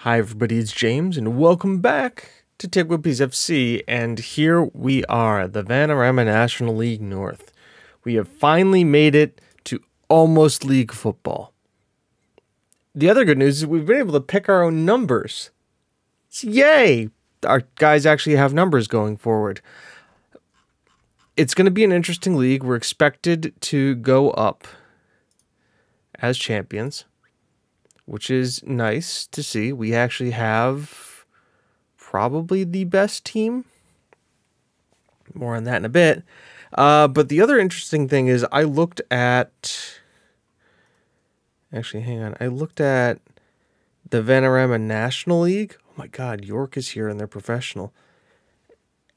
Hi everybody, it's James, and welcome back to TGWPIS FC, and here we are, the Vanarama National League North. We have finally made it to almost league football. The other good news is we've been able to pick our own numbers. So yay! Our guys actually have numbers going forward. It's going to be an interesting league. We're expected to go up as champions, which is nice to see. We actually have probably the best team. More on that in a bit. But the other interesting thing is I looked at... Actually, hang on. I looked at the Vanarama National League. Oh my god, York is here and they're professional.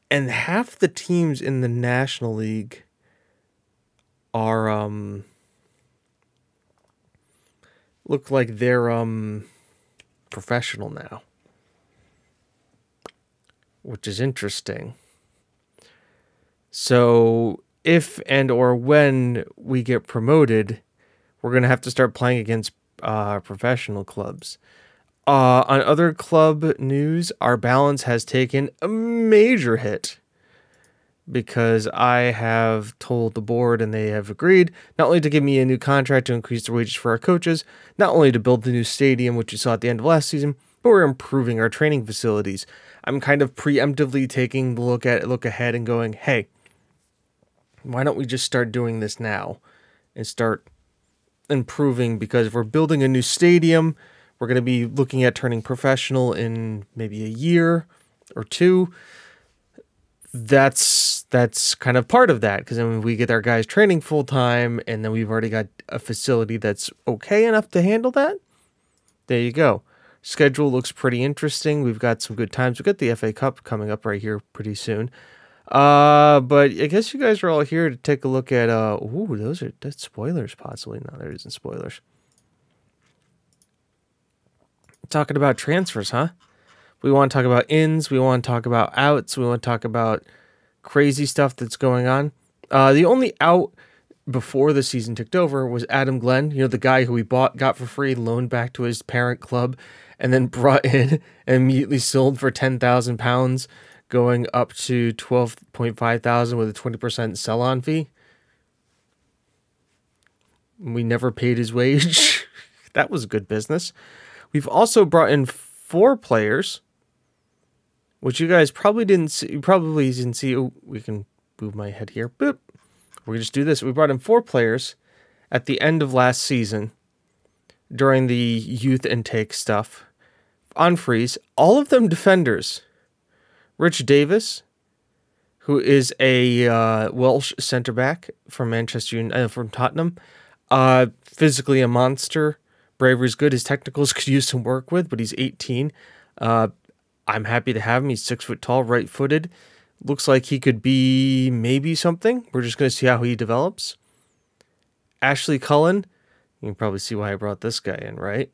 And half the teams in the National League are... look like they're professional now, which is interesting. So if and or when we get promoted, we're going to have to start playing against professional clubs. On other club news, our balance has taken a major hit because I have told the board and they have agreed not only to give me a new contract to increase the wages for our coaches, not only to build the new stadium, which you saw at the end of last season, but we're improving our training facilities. I'm kind of preemptively taking the look ahead and going, hey, why don't we just start doing this now and start improving? Because if we're building a new stadium, we're going to be looking at turning professional in maybe a year or two. That's kind of part of that, because then we get our guys training full time and then we've already got a facility that's okay enough to handle that. There you go. Schedule looks pretty interesting. We've got some good times. We've got the FA Cup coming up right here pretty soon. But I guess you guys are all here to take a look at that's spoilers possibly. No, there isn't spoilers. Talking about transfers, huh? We want to talk about ins, we want to talk about outs, we want to talk about crazy stuff that's going on. The only out before the season ticked over was Adam Glenn, the guy who we got for free, loaned back to his parent club, and then brought in and immediately sold for £10,000, going up to $12,500 with a 20% sell-on fee. We never paid his wage. That was good business. We've also brought in 4 players, which you guys probably didn't see. You probably didn't see. Oh, we can move my head here. Boop. We just do this. We brought in 4 players at the end of last season during the youth intake stuff on freeze. All of them defenders. Rich Davis, who is a Welsh centre back from Manchester United, from Tottenham, physically a monster. Bravery's good. His technicals could use some work with, but he's 18. I'm happy to have him. He's 6 foot tall, right-footed. Looks like he could be maybe something. We're just going to see how he develops. Ashley Cullen. You can probably see why I brought this guy in, right?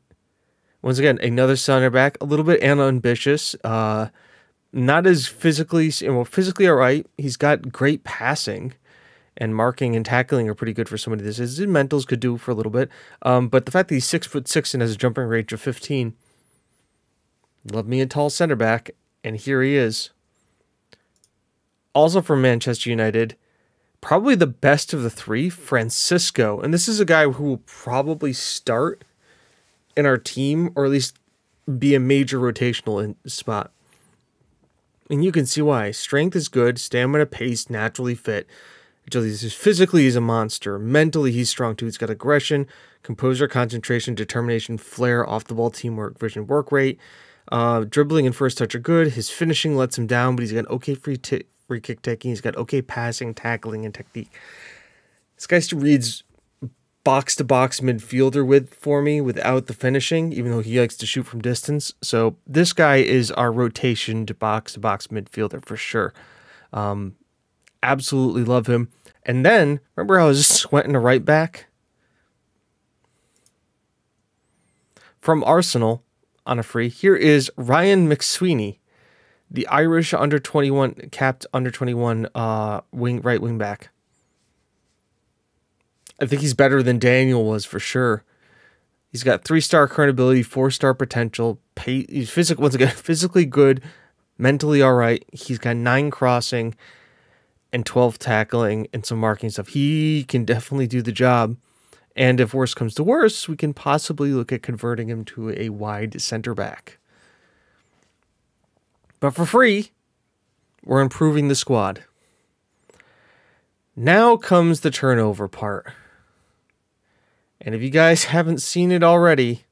Once again, another center back. A little bit unambitious. Not as physically all right. He's got great passing. And marking and tackling are pretty good for somebody this is. His mentals could do for a little bit. But the fact that he's 6'6" and has a jumping range of 15. Love me a tall center back. And here he is. Also from Manchester United. Probably the best of the 3, Francisco. And this is a guy who will probably start in our team, or at least be a major rotational spot. And you can see why. Strength is good. Stamina, pace, naturally fit. Physically, he's a monster. Mentally, he's strong too. He's got aggression, composure, concentration, determination, flair, off-the-ball teamwork, vision, work rate. Dribbling and first touch are good. His finishing lets him down, but he's got okay free kick taking. He's got okay passing, tackling, and technique. This guy reads box-to-box midfielder for me without the finishing, even though he likes to shoot from distance. So this guy is our rotation to box-to-box midfielder for sure. Absolutely love him. And then, remember I was sweating a right back? From Arsenal on a free, here is Ryan Mcsweeney, the Irish under-21, capped under-21 right wing back. I think he's better than Daniel was for sure. He's got 3-star current ability, 4-star potential. He's physical, once again, physically good, mentally all right. He's got 9 crossing and 12 tackling and some marking stuff. He can definitely do the job. And if worse comes to worse, we can possibly look at converting him to a wide center back. But for free, we're improving the squad. Now comes the turnover part. And if you guys haven't seen it already,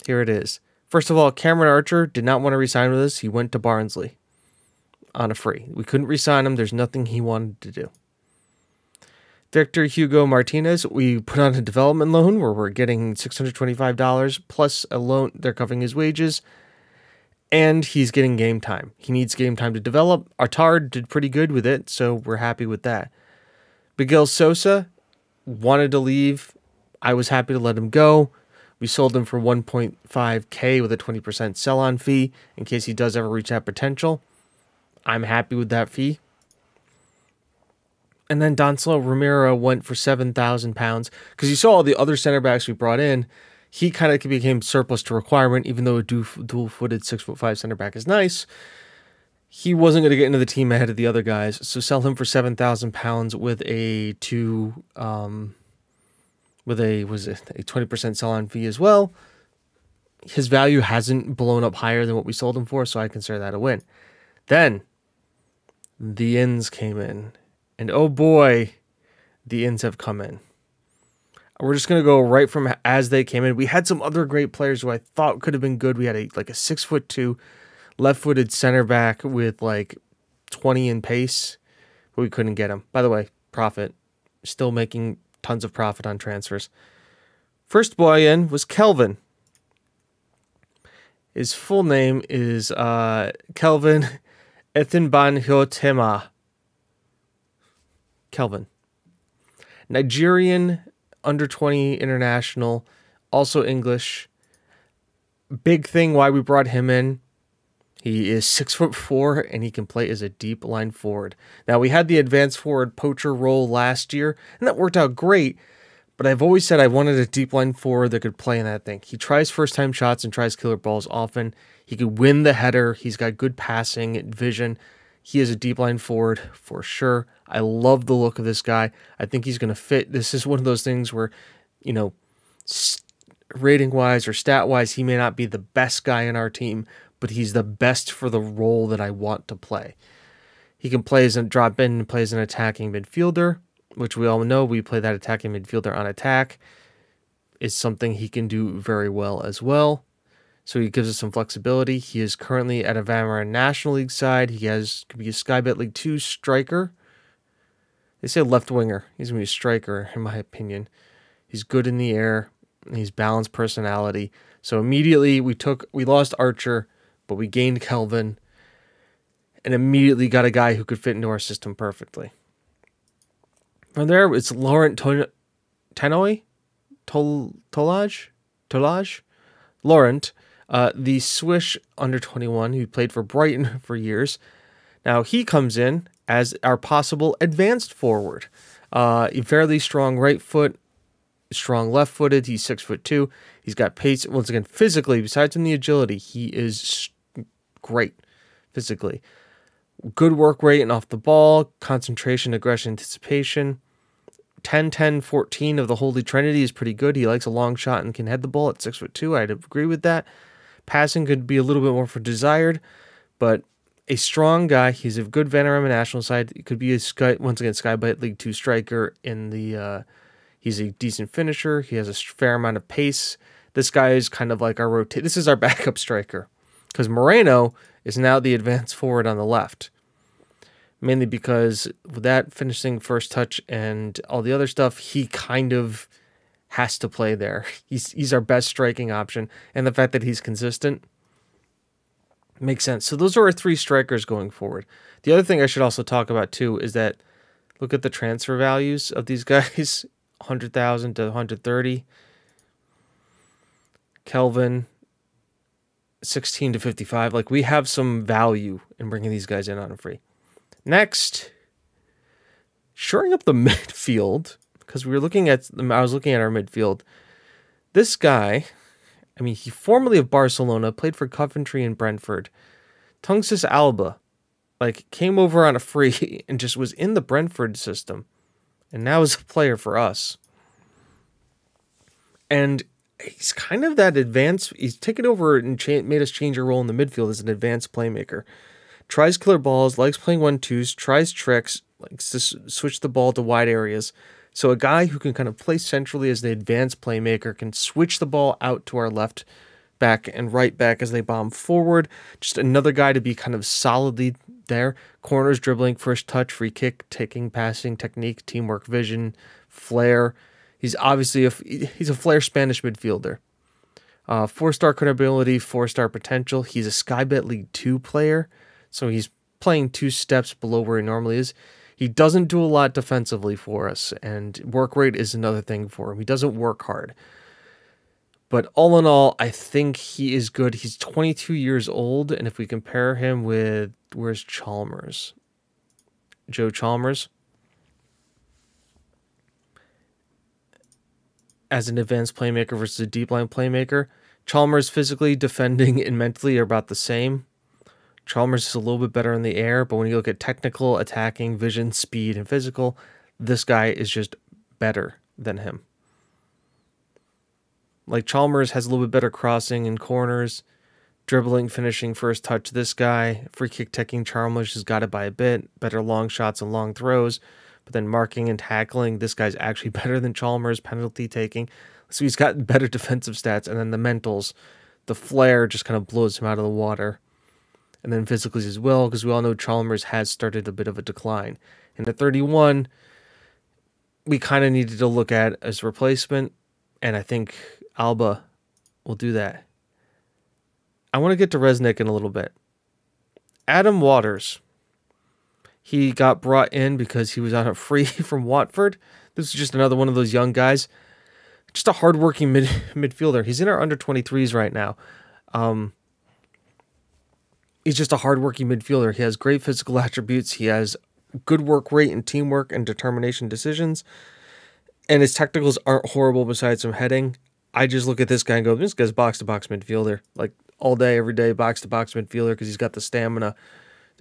here it is. First of all, Cameron Archer did not want to resign with us. He went to Barnsley on a free. We couldn't resign him. There's nothing he wanted to do. Victor Hugo Martinez, we put on a development loan where we're getting $625 plus a loan. They're covering his wages. And he's getting game time. He needs game time to develop. Artard did pretty good with it, so we're happy with that. Miguel Sosa wanted to leave. I was happy to let him go. We sold him for $1.5K with a 20% sell-on fee in case he does ever reach that potential. I'm happy with that fee. And then Dancelo Romero went for £7,000 because you saw all the other center backs we brought in. He kind of became surplus to requirement, even though a dual-footed 6'5" center back is nice. He wasn't going to get into the team ahead of the other guys, so sell him for £7,000 with a 20% sell-on fee as well. His value hasn't blown up higher than what we sold him for, so I consider that a win. Then the ins came in, and oh boy, the ins have come in. We're just going to go right from as they came in. We had some other great players who I thought could have been good. We had a 6'2" left-footed center back with like 20 in pace, but we couldn't get him. By the way, profit. Still making tons of profit on transfers. First boy in was Kelvin. His full name is Kelvin Ethinbanhyotema. Kelvin. Nigerian under-20 international, also English. Big thing why we brought him in. He is 6'4" and he can play as a deep line forward. Now we had the advanced forward poacher role last year, and that worked out great. But I've always said I wanted a deep line forward that could play in that thing. He tries first-time shots and tries killer balls often. He could win the header. He's got good passing vision. He is a deep line forward for sure. I love the look of this guy. I think he's going to fit. This is one of those things where, you know, rating-wise or stat-wise, he may not be the best guy in our team, but he's the best for the role that I want to play. He can play as a drop-in and play as an attacking midfielder, which we all know we play that attacking midfielder on attack. Is something he can do very well as well. So he gives us some flexibility. He is currently at a Vanarama National League side. He could be a Sky Bet League 2 striker. They say left winger. He's going to be a striker, in my opinion. He's good in the air. He's balanced personality. So immediately we lost Archer, but we gained Kelvin, and immediately got a guy who could fit into our system perfectly. From there, it's Laurent Tenoy? Tolage? Laurent, the Swiss under-21 who played for Brighton for years. Now, he comes in as our possible advanced forward. A fairly strong right foot, strong left-footed. He's 6'2". He's got pace. Once again, physically, besides from the agility, he is great physically. Good work rate and off the ball, concentration, aggression, anticipation. 10-10-14 of the Holy Trinity is pretty good. He likes a long shot and can head the ball at 6'2". I'd agree with that. Passing could be a little bit more for desired, but a strong guy. He's a good Vanarama national side. It could be a Sky Bet League 2 striker in the. He's a decent finisher. He has a fair amount of pace. This guy is kind of like our rotate. This is our backup striker, because Moreno is now the advanced forward on the left. Mainly because with that finishing first touch and all the other stuff, he kind of has to play there. He's our best striking option, and the fact that he's consistent makes sense. So those are our 3 strikers going forward. The other thing I should also talk about too is that look at the transfer values of these guys: 100,000 to 130. Kelvin, 16 to 55. Like, we have some value in bringing these guys in on a free. Next, shoring up the midfield, because I was looking at our midfield. This guy, I mean, he formerly of Barcelona, played for Coventry and Brentford. Tungsis Alba, like, came over on a free and just was in the Brentford system. And now is a player for us. And he's kind of that advanced. He's taken over and made us change our role in the midfield as an advanced playmaker. Tries killer balls, likes playing 1-2s, tries tricks, likes to switch the ball to wide areas. So a guy who can kind of play centrally as the advanced playmaker, can switch the ball out to our left back and right back as they bomb forward. Just another guy to be kind of solidly there. Corners, dribbling, first touch, free kick, taking, passing, technique, teamwork, vision, flair. He's obviously he's a flair Spanish midfielder. 4-star credibility, 4-star potential. He's a Sky Bet League 2 player, so he's playing 2 steps below where he normally is. He doesn't do a lot defensively for us, and work rate is another thing for him. He doesn't work hard. But all in all, I think he is good. He's 22 years old, and if we compare him with, where's Chalmers? Joe Chalmers. As an advanced playmaker versus a deep line playmaker, Chalmers physically, defending, and mentally are about the same. Chalmers is a little bit better in the air, but when you look at technical, attacking, vision, speed, and physical, this guy is just better than him. Like, Chalmers has a little bit better crossing in corners, dribbling, finishing, first touch. This guy, free kick taking, Chalmers has got it by a bit, better long shots and long throws. But then marking and tackling, this guy's actually better than Chalmers, penalty taking. So he's got better defensive stats. And then the mentals, the flair just kind of blows him out of the water. And then physically as well, because we all know Chalmers has started a bit of a decline. And at 31, we kind of needed to look at as replacement. And I think Alba will do that. I want to get to Reznick in a little bit. Adam Waters. He got brought in because he was on a free from Watford. This is just another one of those young guys. Just a hardworking midfielder. He's in our under-23s right now. He's just a hardworking midfielder. He has great physical attributes. He has good work rate and teamwork and determination decisions. And his technicals aren't horrible besides some heading. I just look at this guy and go, this guy's box-to-box midfielder. Like, all day, every day, box-to-box midfielder, because he's got the stamina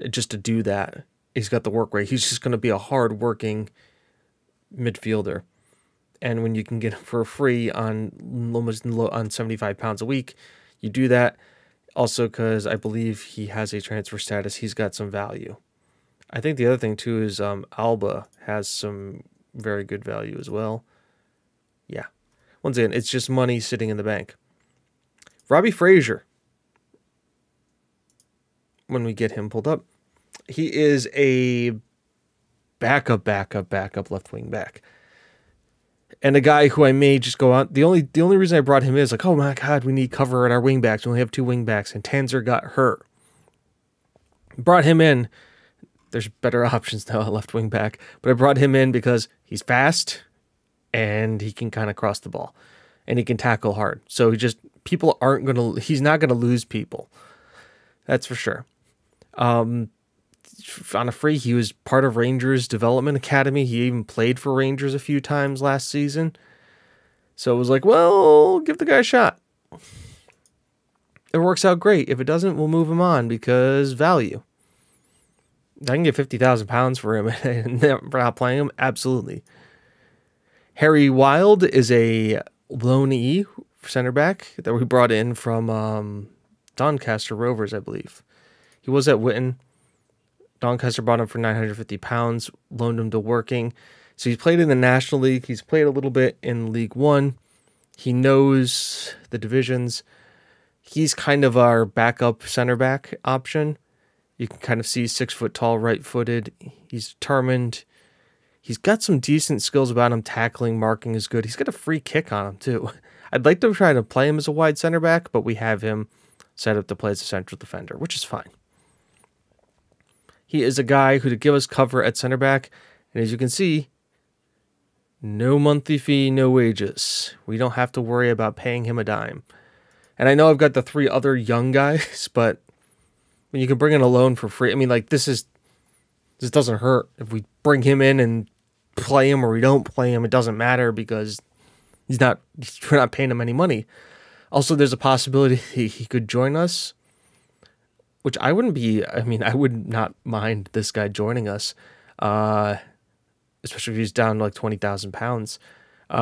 just to do that. He's got the work rate. He's just going to be a hard-working midfielder. And when you can get him for free on almost on 75 pounds a week, you do that. Also, because I believe he has a transfer status, he's got some value. I think the other thing, too, is Alba has some very good value as well. Yeah. Once again, it's just money sitting in the bank. Robbie Frazier. When we get him pulled up, he is a backup left wing back. And a guy who I may just go out. The only reason I brought him is like, oh my God, we need cover at our wing backs. We only have 2 wing backs, and Tanzer got hurt. Brought him in. There's better options now at left wing back, but I brought him in because he's fast and he can kind of cross the ball and he can tackle hard. So he's not going to lose people. That's for sure. On a free, he was part of Rangers Development Academy. He even played for Rangers a few times last season. So it was like, well, give the guy a shot. It works out great. If it doesn't, we'll move him on because value. I can get £50,000 for him and for not playing him. Absolutely. Harry Wild is a loanee center back that we brought in from Doncaster Rovers, I believe. He was at Witten. Doncaster bought him for £950, loaned him to Working. So he's played in the National League. He's played a little bit in League One. He knows the divisions. He's kind of our backup center back option. You can kind of see 6 foot tall, right-footed. He's determined. He's got some decent skills about him. Tackling, marking is good. He's got a free kick on him, too. I'd like to try to play him as a wide center back, but we have him set up to play as a central defender, which is fine. He is a guy who to give us cover at center back. And as you can see, no monthly fee, no wages. We don't have to worry about paying him a dime. And I know I've got the 3 other young guys, but when you can bring in a loan for free, I mean, like, this doesn't hurt. If we bring him in and play him or we don't play him, it doesn't matter because We're not paying him any money. Also, there's a possibility he could join us, which I wouldn't be. I mean, I would not mind this guy joining us, especially if he's down to like 20,000 pounds.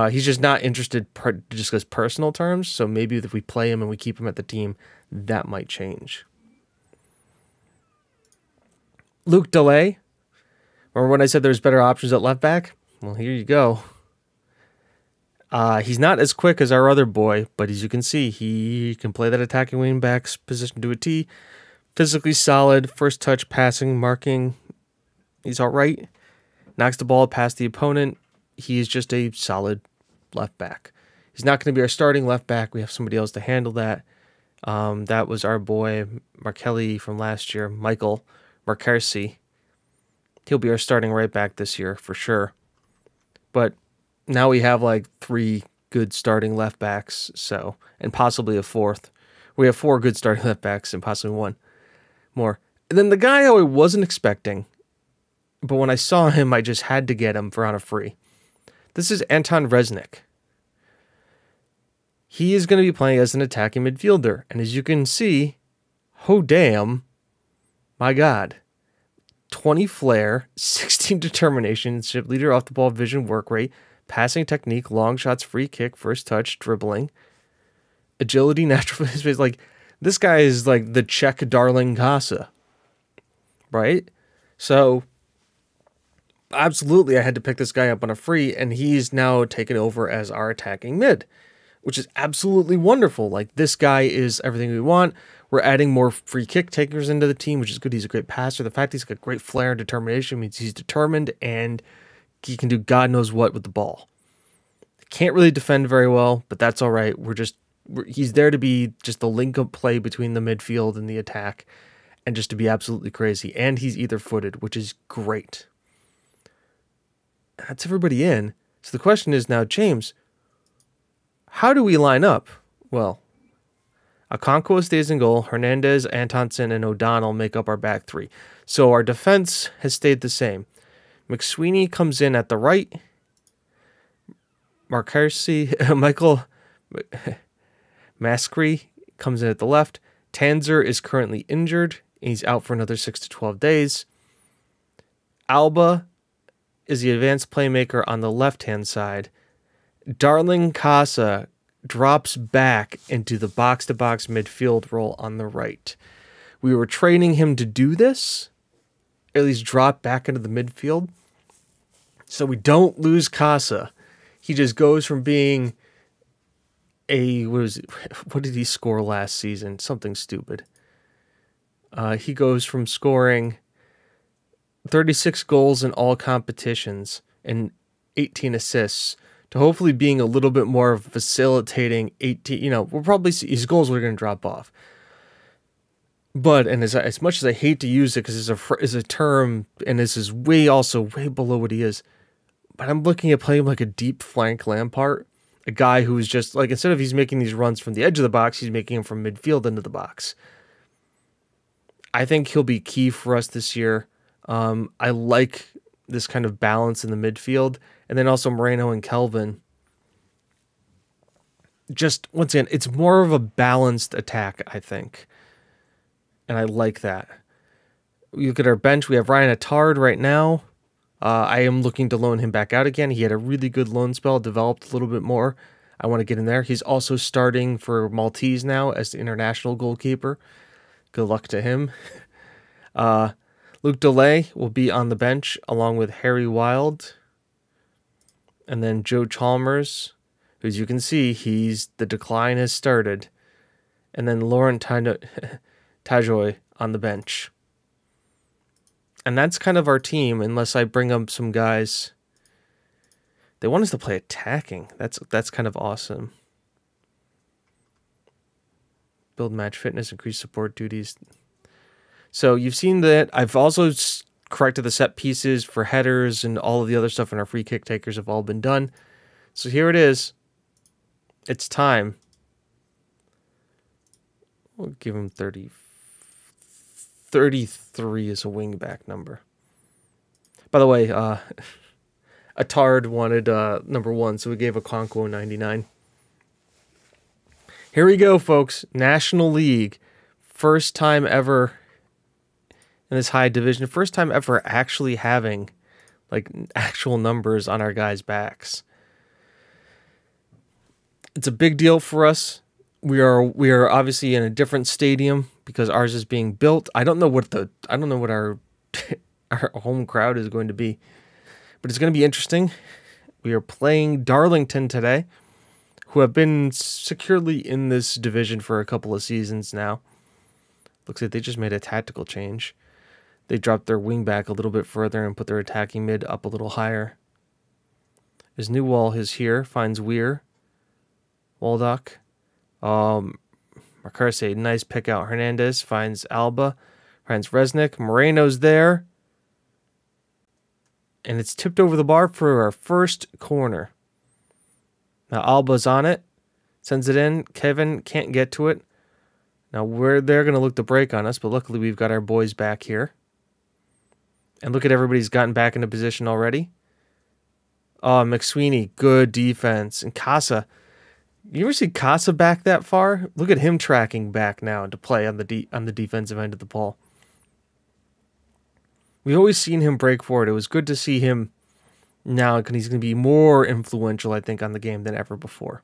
He's just not interested just because personal terms. So maybe if we play him and we keep him at the team, that might change. Luke Delay. Remember when I said there's better options at left back? Well, here you go. He's not as quick as our other boy, but as you can see, he can play that attacking wing back's position to a T. Physically solid, first touch, passing, marking. He's all right. Knocks the ball past the opponent. He is just a solid left back. He's not going to be our starting left back. We have somebody else to handle that. That was our boy Markelli from last year, Michael Marcarsi. He'll be our starting right back this year for sure. But now we have like 3 good starting left backs, so, and possibly a 4th. We have 4 good starting left backs and possibly 1 more. And then the guy I wasn't expecting, but when I saw him, I just had to get him on a free. This is Anton Reznick. He is going to be playing as an attacking midfielder, and as you can see, oh damn, my God. 20 flair, 16 determination, leader off the ball vision, work rate, passing technique, long shots, free kick, first touch, dribbling, agility, natural space. Like, this guy is like the Czech Darling Casa, right? So, absolutely, I had to pick this guy up on a free, and he's now taken over as our attacking mid, which is absolutely wonderful. Like, this guy is everything we want. We're adding more free kick takers into the team, which is good. He's a great passer. The fact he's got great flair and determination means he's determined and he can do God knows what with the ball. Can't really defend very well, but that's all right. He's there to be just the link-up play between the midfield and the attack and just to be absolutely crazy. And he's either-footed, which is great. That's everybody in. So the question is now, James, how do we line up? Well, Okonkwo stays in goal. Hernandez, Antonsen, and O'Donnell make up our back 3. So our defense has stayed the same. Mcsweeney comes in at the right. Michael Maskry comes in at the left. Tanzer is currently injured. He's out for another 6 to 12 days. Alba is the advanced playmaker on the left-hand side. Darling Casa drops back into the box-to-box midfield role on the right. We were training him to do this, at least drop back into the midfield, so we don't lose Casa. He just goes from being what did he score last season? Something stupid. He goes from scoring 36 goals in all competitions and 18 assists to hopefully being a little bit more facilitating 18, we'll probably see his goals are going to drop off. But, and as much as I hate to use it because it's a term, and this is way below what he is, but I'm looking at playing like a deep flank Lampard, a guy who's just like, instead of he's making these runs from the edge of the box, he's making them from midfield into the box. I think he'll be key for us this year. I like this kind of balance in the midfield. And then also Moreno and Kelvin. Just, once again, it's more of a balanced attack, I think. And I like that. We look at our bench. We have Ryan Attard right now. I am looking to loan him back out again. He had a really good loan spell, developed a little bit more. I want to get in there. He's also starting for Maltese now as the international goalkeeper. Good luck to him. Luke Delay will be on the bench along with Harry Wild. And then Joe Chalmers, who, as you can see, the decline has started. And then Laurent Tajoy on the bench. And that's kind of our team, unless I bring up some guys. They want us to play attacking. That's kind of awesome. Build match fitness, increase support duties. So you've seen that. I've also corrected the set pieces for headers, and all of the other stuff in our free kick takers have all been done. So here it is. It's time. We'll give him 30. 33 is a wingback number. By the way, Atard wanted number 1, so we gave Okonkwo 99. Here we go, folks. National League. First time ever in this high division. First time ever actually having like actual numbers on our guys' backs. It's a big deal for us. We are obviously in a different stadium because ours is being built. I don't know what our our home crowd is going to be, but it's going to be interesting. We are playing Darlington today, who have been securely in this division for a couple of seasons now. Looks like they just made a tactical change. They dropped their wing back a little bit further and put their attacking mid up a little higher. As Newell is here, finds Weir. Waldock. Marcarse, nice pick out. Hernandez finds Alba. Finds Reznick. Moreno's there. And it's tipped over the bar for our first corner. Now Alba's on it. Sends it in. Kevin can't get to it. Now they're going to look to break on us, but luckily we've got our boys back here. And look at everybody's gotten back into position already. Oh, Mcsweeney, good defense. And Casa. You ever see Casa back that far? Look at him tracking back now to play on the defensive end of the ball. We've always seen him break forward. It was good to see him now, because he's going to be more influential, I think, on the game than ever before.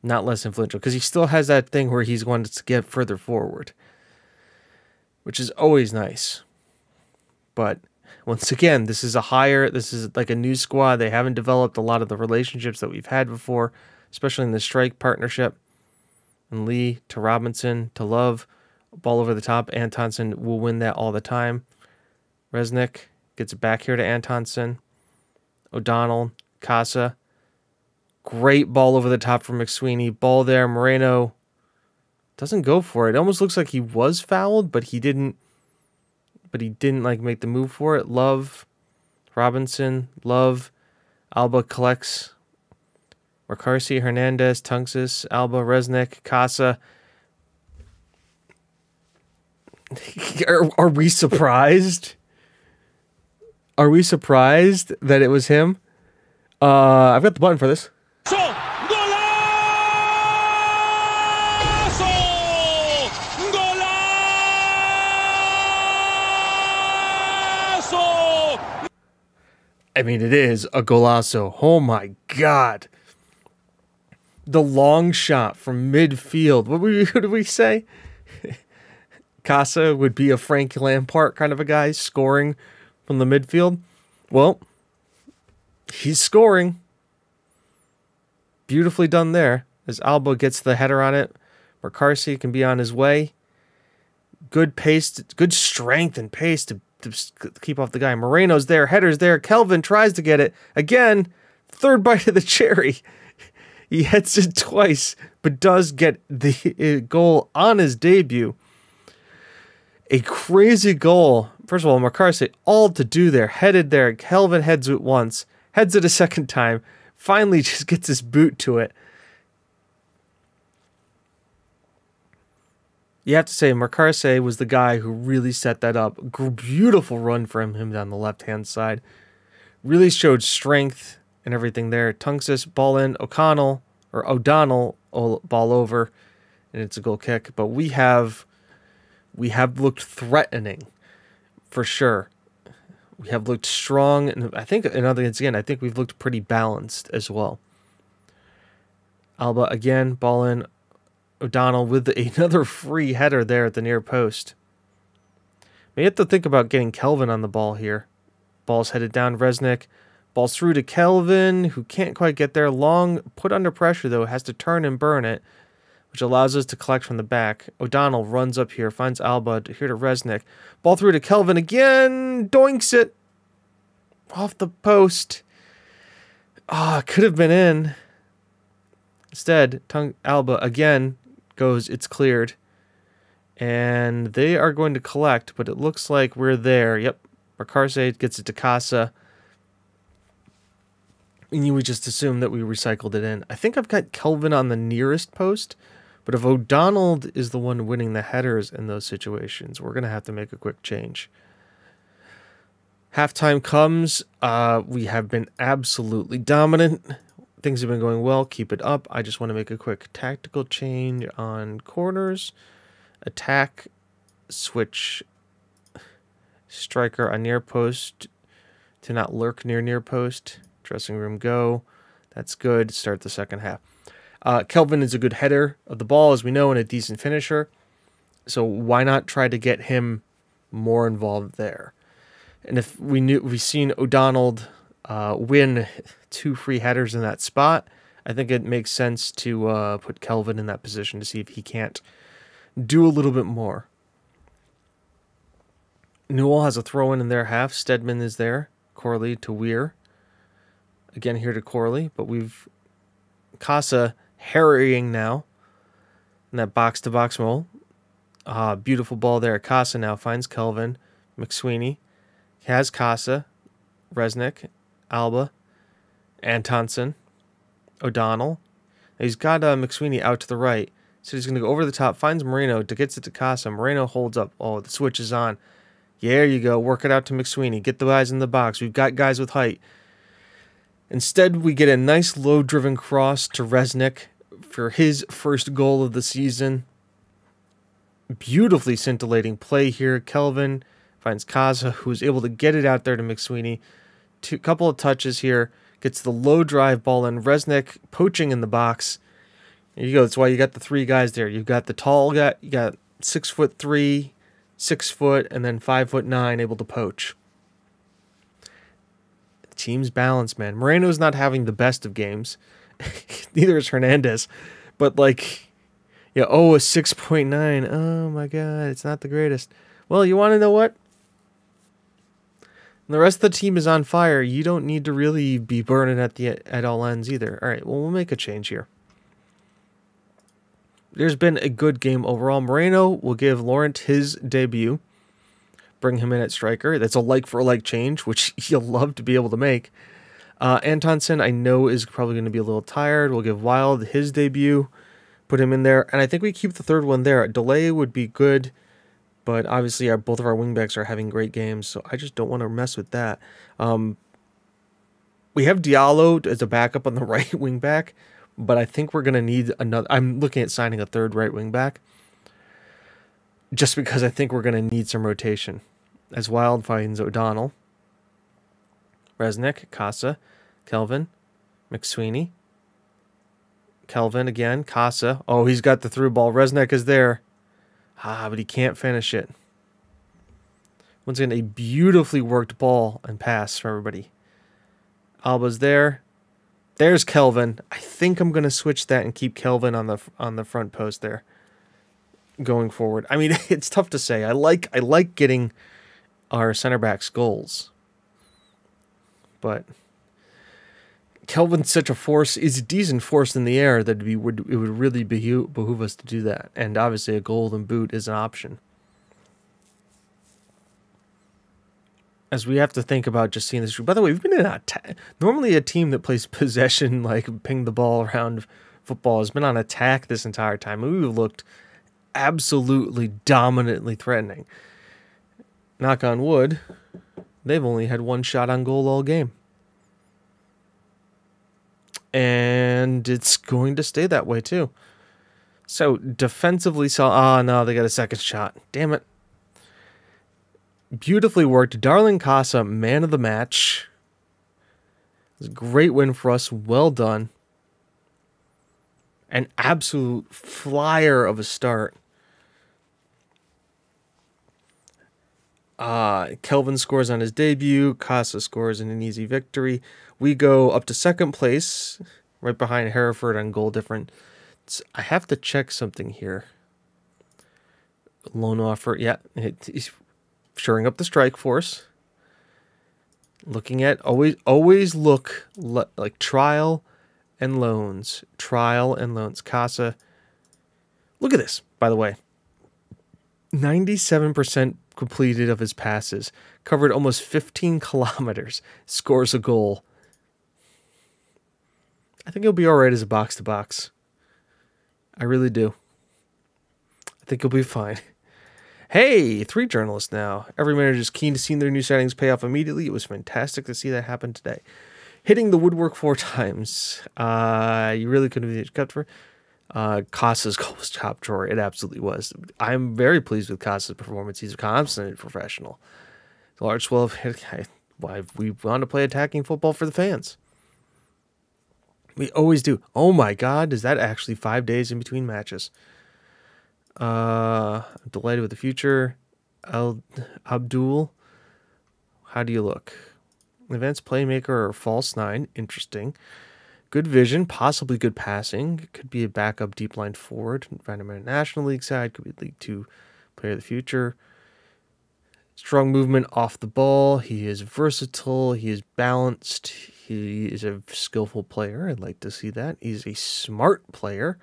Not less influential, because he still has that thing where he's going to get further forward, which is always nice. But once again, this is like a new squad. They haven't developed a lot of the relationships that we've had before, especially in the strike partnership. And Lee to Robinson to Love, ball over the top. Antonsen will win that all the time. Reznick gets it back here to Antonsen. O'Donnell, Casa. Great ball over the top from Mcsweeney. Ball there. Moreno doesn't go for it. It almost looks like he was fouled, but he didn't. But he didn't like make the move for it. Love, Robinson, Love, Alba collects. Marcarse, Hernandez, Tunxis, Alba, Reznick, Casa. Are we surprised? Are we surprised that it was him? I've got the button for this. I mean, it is a golazo. Oh my God. The long shot from midfield. What did we say? Casa would be a Frank Lampard kind of a guy scoring from the midfield. Well, he's scoring. Beautifully done there. As Alba gets the header on it. Marcarse can be on his way. Good pace, good strength and pace to keep off the guy. Moreno's there. Header's there. Kelvin tries to get it. Again, third bite of the cherry. He hits it twice, but does get the goal on his debut. A crazy goal. First of all, Marcarse, all to do there. Headed there. Kelvin heads it once. Heads it a second time. Finally just gets his boot to it. You have to say, Marcarse was the guy who really set that up. Beautiful run from him down the left-hand side. Really showed strength and everything there. Tunxis, ball in. O'Donnell, ball over. And it's a goal kick. But we have looked threatening, for sure. We have looked strong. And I think, I think we've looked pretty balanced as well. Alba again, ball in. O'Donnell with another free header there at the near post. We have to think about getting Kelvin on the ball here. Ball's headed down. Reznick. Ball's through to Kelvin, who can't quite get there. Long, put under pressure, though. Has to turn and burn it, which allows us to collect from the back. O'Donnell runs up here. Finds Alba. Here to Reznick. Ball through to Kelvin again. Doinks it. Off the post. Ah, could have been in. Instead, Alba again goes, it's cleared. And they are going to collect, but it looks like we're there. Yep. Marcarse gets it to Casa. And you would just assume that we recycled it in. I think I've got Kelvin on the nearest post, but if O'Donnell is the one winning the headers in those situations, we're going to have to make a quick change. Halftime comes. We have been absolutely dominant. Things have been going well. Keep it up. I just want to make a quick tactical change on corners. Attack. Switch striker on near post to not lurk near post. Dressing room go. That's good. Start the second half. Kelvin is a good header of the ball, as we know, and a decent finisher. So why not try to get him more involved there? And if we've seen O'Donnell win 2 free headers in that spot, I think it makes sense to put Kelvin in that position to see if he can't do a little bit more. Newell has a throw-in their half. Stedman is there. Corley to Weir. Again here to Corley, but we've Casa harrying now in that box-to-box mole. Beautiful ball there. Casa now finds Kelvin. Mcsweeney has Casa. Reznick. Alba. Antonsen. O'Donnell. He's got Mcsweeney out to the right. So he's going to go over the top. Finds Moreno. Gets it to Casa. Moreno holds up. Oh, the switch is on. Yeah, there you go. Work it out to Mcsweeney. Get the guys in the box. We've got guys with height. Instead, we get a nice low-driven cross to Reznick for his first goal of the season. Beautifully scintillating play here. Kelvin finds Casa, who's able to get it out there to Mcsweeney. Couple of touches here. Gets the low drive ball in. Reznick poaching in the box. There you go. That's why you got the 3 guys there. You've got the tall guy. You got 6'3", 6 foot, and then 5'9", able to poach. The team's balanced, man. Moreno's not having the best of games. Neither is Hernandez. But like, yeah, a 6.9. Oh my God, it's not the greatest. Well, you want to know what? The rest of the team is on fire. You don't need to really be burning at all ends either. All right, well, we'll make a change here. There's been a good game overall. Moreno will give Laurent his debut. Bring him in at striker. That's a like-for-like change, which you'll love to be able to make. Antonsen, I know, is probably going to be a little tired. We'll give Wild his debut. Put him in there. And I think we keep the third one there. A delay would be good. But obviously, both of our wingbacks are having great games, so I just don't want to mess with that. We have Diallo as a backup on the right wingback, but I think we're going to need another. I'm looking at signing a third right wingback, just because I think we're going to need some rotation. As Wild finds O'Donnell, Reznick, Casa, Kelvin, Mcsweeney, Kelvin again, Casa. Oh, he's got the through ball. Reznick is there. But he can't finish it. Once again, a beautifully worked ball and pass for everybody. Alba's there. There's Kelvin. I think I'm going to switch that and keep Kelvin on the front post there going forward. I mean, it's tough to say. I like getting our center backs goals. But Kelvin's such a force. He's a decent force in the air that it would really behoove us to do that. And obviously a golden boot is an option. As we have to think about just seeing this. By the way, we've been in attack. Normally a team that plays possession, like ping the ball around football, has been on attack this entire time. We've looked absolutely dominantly threatening. Knock on wood, they've only had 1 shot on goal all game. And it's going to stay that way too. So defensively, no, they got a second shot. Damn it. Beautifully worked. Darling Casa, man of the match. It was a great win for us. Well done. An absolute flyer of a start. Kelvin scores on his debut. Casa scores in an easy victory. We go up to second place, right behind Hereford on goal difference. I have to check something here. Loan offer, yeah, he's shoring up the strike force. Looking at always look like trial and loans, Casa. Look at this, by the way. 97% completed of his passes, covered almost 15 kilometers, scores a goal. I think he'll be all right as a box-to-box. I really do. I think he'll be fine. Hey, 3 journalists now. Every manager is keen to see their new signings pay off immediately. It was fantastic to see that happen today. Hitting the woodwork 4 times. You really couldn't have cut for. Costa's goal was top drawer. It absolutely was. I'm very pleased with Costa's performance. He's a consummate professional. The large swell of why we want to play attacking football for the fans. We always do. Oh my God, is that actually 5 days in between matches? I'm delighted with the future. Abdul, how do you look? Advanced playmaker or false 9. Interesting. Good vision, possibly good passing. Could be a backup deep line forward. Vanarama National League side. Could be League 2 player of the future. Strong movement off the ball. He is versatile. He is balanced. He is a skillful player. I'd like to see that. He's a smart player.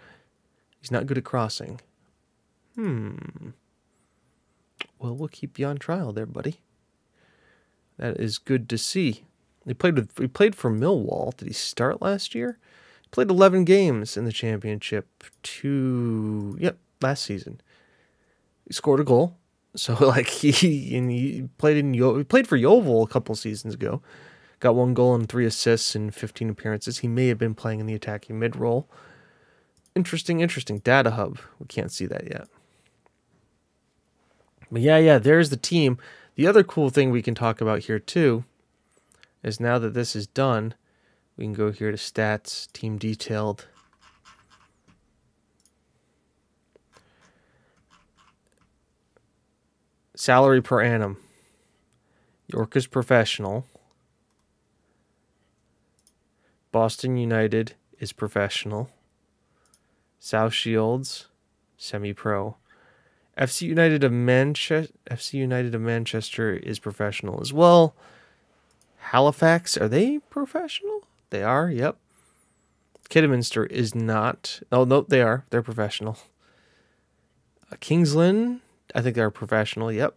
He's not good at crossing. Well, we'll keep you on trial there, buddy. That is good to see. He played for Millwall. Did he start last year? He played 11 games in the championship. Last season. He scored a goal. So like he played for Yeovil a couple seasons ago. Got 1 goal and 3 assists in 15 appearances. He may have been playing in the attacking mid role. Interesting. Data hub. We can't see that yet. But yeah, there's the team. The other cool thing we can talk about here too is now that this is done, we can go here to stats, team detailed. Salary per annum. York is professional. Boston United is professional. South Shields, semi-pro. FC United of Manchester is professional as well. Halifax, are they professional? They are, yep. Kidderminster is not. Oh, no, they are. They're professional. Kingsland, I think they're professional, yep.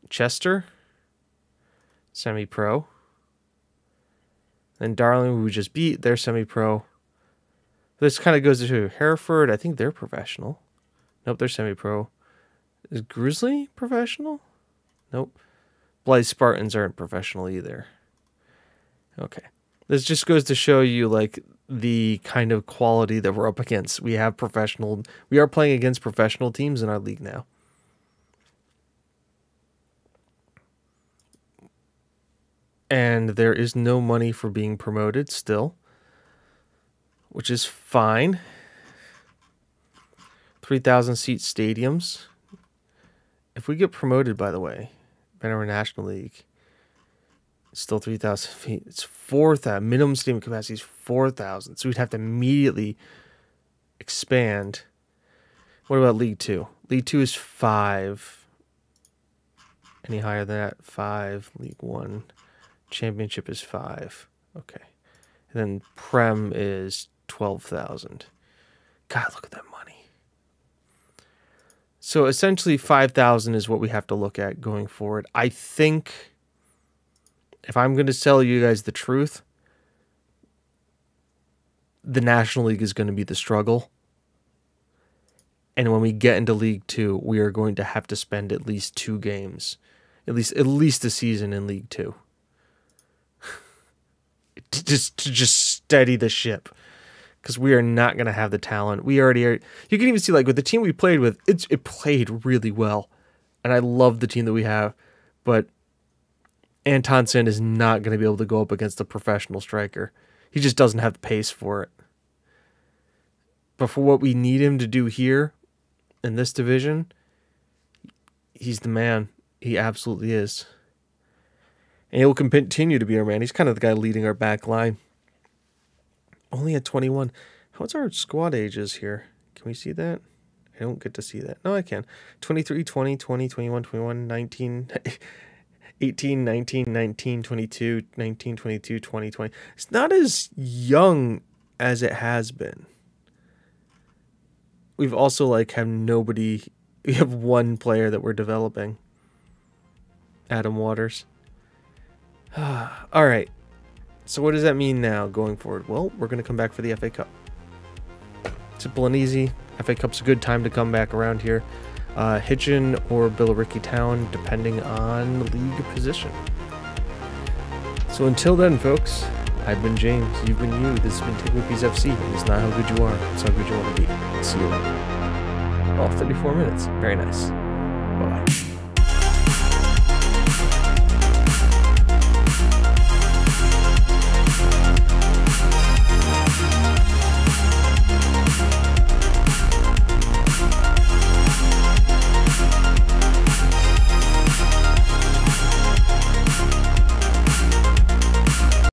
Chester, semi-pro. And Darling, who we just beat, they're semi-pro. This kind of goes to Hereford. I think they're professional. Nope, they're semi-pro. Is Grizzly professional? Nope. Blythe Spartans aren't professional either. Okay. This just goes to show you like the kind of quality that we're up against. We are playing against professional teams in our league now. And there is no money for being promoted still, which is fine. 3,000 seat stadiums. If we get promoted, by the way, Vanarama National League, it's still 3,000 feet. It's 4,000. Minimum stadium capacity is 4,000. So we'd have to immediately expand. What about League 2? League 2 is 5. Any higher than that? 5. League 1. Championship is 5. Okay. And then Prem is 12,000. God, look at that money. So essentially 5,000 is what we have to look at going forward. I think if I'm going to tell you guys the truth, the National League is going to be the struggle. And when we get into League 2, we are going to have to spend at least 2 games, at least a season in League 2. to just steady the ship. Because we are not going to have the talent. We already are. You can even see, like, with the team we played with, it played really well. And I love the team that we have. But Anton Reznick is not going to be able to go up against a professional striker. He just doesn't have the pace for it. But for what we need him to do here in this division, he's the man. He absolutely is. And he'll continue to be our man. He's kind of the guy leading our back line. Only at 21. What's our squad ages here? Can we see that? I don't get to see that. No, I can. 23, 20, 20, 21, 21, 19, 18, 19, 19, 22, 19, 22, 20, 20. It's not as young as it has been. We've also, like, we have 1 player that we're developing. Adam Waters. All right. So what does that mean now going forward? Well, we're going to come back for the FA Cup. Simple and easy. FA Cup's a good time to come back around here. Hitchin or Billericay Town, depending on league position. So until then, folks, I've been James, you've been you, this has been TGWPIS FC. It's not how good you are, it's how good you want to be. See you later. Oh, 34 minutes. Very nice. Bye-bye.